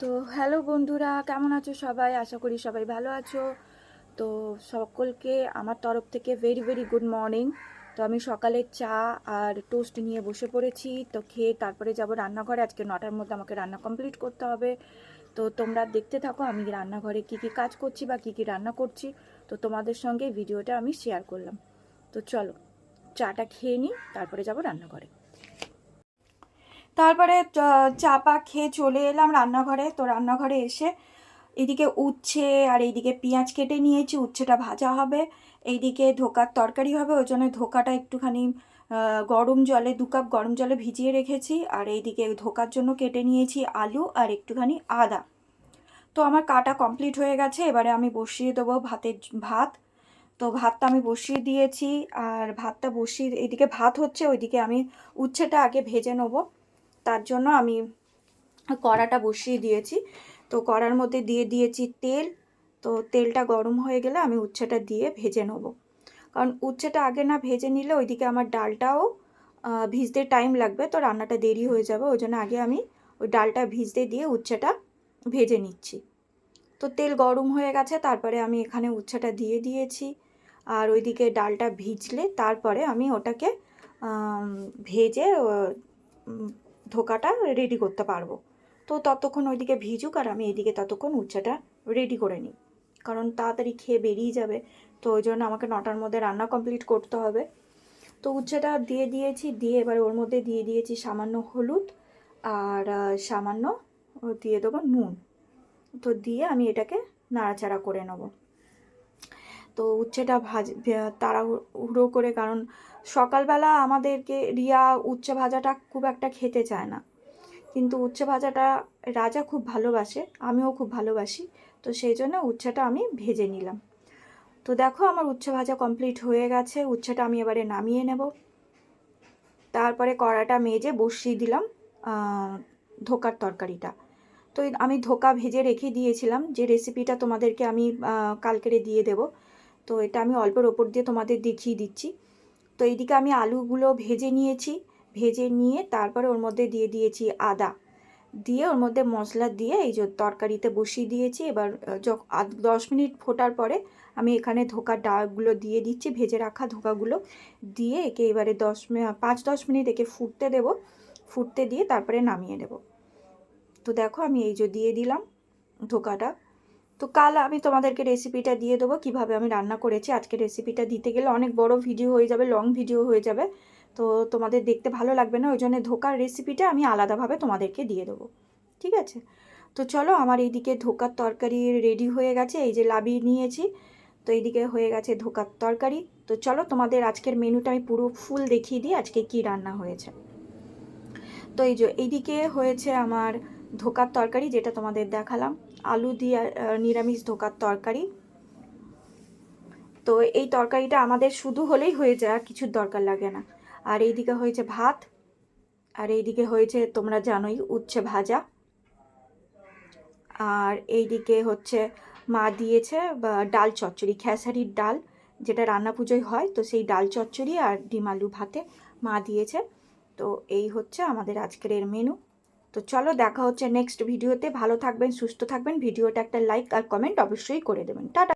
তো হ্যালো বন্ধুরা, কেমন আছো সবাই? আশা করি সবাই ভালো আছো। তো সকলকে আমার তরফ থেকে ভেরি ভেরি গুড মর্নিং। তো আমি সকালে চা আর টোস্ট নিয়ে বসে পড়েছি। তো খেয়ে তারপরে যাব রান্নাঘরে। আজকে 9টার মধ্যে আমাকে রান্না কমপ্লিট করতে হবে। তো তোমরা দেখতে থাকো আমি রান্নাঘরে কি কি কাজ করছি বা কি কি রান্না করছি। তো তোমাদের সঙ্গে ভিডিওটা আমি শেয়ার করলাম। তো চলো চাটা খেয়ে নিই, তারপরে যাব রান্নাঘরে। তারপরে চা পা খেয়ে চলে এলাম রান্নাঘরে। তো রান্নাঘরে এসে এইদিকে উচ্ছে আর এইদিকে পেঁয়াজ কেটে নিয়েছি, উচ্ছেটা ভাজা হবে। এইদিকে ধোকার তরকারি হবে, ওই জন্য ধোকাটা একটুখানি গরম জলে 2 কাপ গরম জলে ভিজিয়ে রেখেছি। আর এইদিকে ধোকার জন্য কেটে নিয়েছি আলু আর একটুখানি আদা। তো আমার কাটা কমপ্লিট হয়ে গেছে, এবারে আমি বসিয়ে দেবো ভাত। তো ভাতটা আমি বসিয়ে দিয়েছি। আর ভাতটা বসিয়ে এইদিকে ভাত হচ্ছে, ওইদিকে আমি উচ্ছেটা আগে ভেজে নেবো। তার জন্য আমি কড়াটা বসিয়ে দিয়েছি। তো কড়ার মধ্যে দিয়ে দিয়েছি তেল। তো তেলটা গরম হয়ে গেলে আমি উচ্ছেটা দিয়ে ভেজে নেব, কারণ উচ্ছেটা আগে না ভেজে নিলে ওইদিকে আমার ডালটাও ভিজতে টাইম লাগবে, তো রান্নাটা দেরি হয়ে যাবে। ওই জন্য আগে আমি ওই ডালটা ভিজতে দিয়ে উচ্ছেটা ভেজে নিচ্ছি। তো তেল গরম হয়ে গেছে, তারপরে আমি এখানে উচ্ছেটা দিয়ে দিয়েছি। আর ওইদিকে ডালটা ভিজলে তারপরে আমি ওটাকে ভেজে ধোকাটা রেডি করতে পারবো। তো ততক্ষণ ওইদিকে ভিজুক আর আমি এইদিকে ততক্ষণ উচ্ছেটা রেডি করে নিই, কারণ তাড়াতাড়ি খেয়ে বেরিয়ে যাবে। তো ওই জন্য আমাকে 9টার মধ্যে রান্না কমপ্লিট করতে হবে। তো উচ্ছেটা দিয়ে দিয়েছি, দিয়ে এবার ওর মধ্যে দিয়ে দিয়েছি সামান্য হলুদ আর সামান্য দিয়ে দেবো নুন। তো দিয়ে আমি এটাকে নাড়াচাড়া করে নেব। তো উচ্ছেটা তাড়াহুড়ো করে, কারণ সকালবেলা আমাদেরকে রিয়া উচ্ছে ভাজাটা খুব একটা খেতে চায় না, কিন্তু উচ্ছে ভাজাটা রাজা খুব ভালোবাসে, আমিও খুব ভালোবাসি। তো সেই জন্য উচ্ছেটা আমি ভেজে নিলাম। তো দেখো আমার উচ্ছে ভাজা কমপ্লিট হয়ে গেছে। উচ্ছেটা আমি এবারে নামিয়ে নেব। তারপরে কড়াটা মেজে বসিয়ে দিলাম ধোকার তরকারিটা। তো আমি ধোকা ভেজে রেখে দিয়েছিলাম, যে রেসিপিটা তোমাদেরকে আমি কালকেরে দিয়ে দেব। তো এটা আমি অল্পের ওপর দিয়ে তোমাদের দেখিয়ে দিচ্ছি। তো এইদিকে আমি আলুগুলো ভেজে নিয়েছি, ভেজে নিয়ে তারপরে ওর মধ্যে দিয়ে দিয়েছি আদা, দিয়ে ওর মধ্যে মশলা দিয়ে এই যে তরকারিতে বসিয়ে দিয়েছি। এবার 10 মিনিট ফোটার পরে আমি এখানে ধোকার ডালগুলো দিয়ে দিচ্ছি, ভেজে রাখা ধোকাগুলো দিয়ে একে এবারে 5-10 মিনিট একে ফুটতে দেব। ফুটতে দিয়ে তারপরে নামিয়ে দেব। তো দেখো আমি এই যে দিয়ে দিলাম ধোকাটা। তো কাল আমি তোমাদেরকে রেসিপিটা দিয়ে দেবো কীভাবে আমি রান্না করেছি। আজকে রেসিপিটা দিতে গেলে অনেক বড় ভিডিও হয়ে যাবে, লং ভিডিও হয়ে যাবে, তো তোমাদের দেখতে ভালো লাগবে না। ওই জন্য ধোকার রেসিপিটা আমি আলাদাভাবে তোমাদেরকে দিয়ে দেবো, ঠিক আছে? তো চলো আমার এইদিকে ধোকার তরকারি রেডি হয়ে গেছে, এই যে লাবিয়ে নিয়েছি। তো এইদিকে হয়ে গেছে ধোকার তরকারি। তো চলো তোমাদের আজকের মেনুটা আমি পুরো ফুল দেখিয়ে দিই আজকে কি রান্না হয়েছে। তো এই যে এইদিকে হয়েছে আমার ধোকার তরকারি, যেটা তোমাদের দেখালাম, আলু দিয়ে নিরামিষ ধোকার তরকারি। তো এই তরকারিটা আমাদের শুধু হলেই হয়ে যায়, আর কিছুর দরকার লাগে না। আর এইদিকে হয়েছে ভাত, আর এইদিকে হয়েছে তোমরা জানোই উচ্ছে ভাজা। আর এইদিকে হচ্ছে মা দিয়েছে ডাল চচ্চড়ি, খেসারির ডাল, যেটা রান্না পুজোয় হয়, তো সেই ডাল চচ্চড়ি আর ডিম আলু ভাতে মা দিয়েছে। তো এই হচ্ছে আমাদের আজকের মেনু। তো চলো দেখা হচ্ছে নেক্সট ভিডিওতে। ভালো থাকবেন, সুস্থ থাকবেন। ভিডিওটা একটা লাইক আর কমেন্ট অবশ্যই করে দেবেন। টাটা।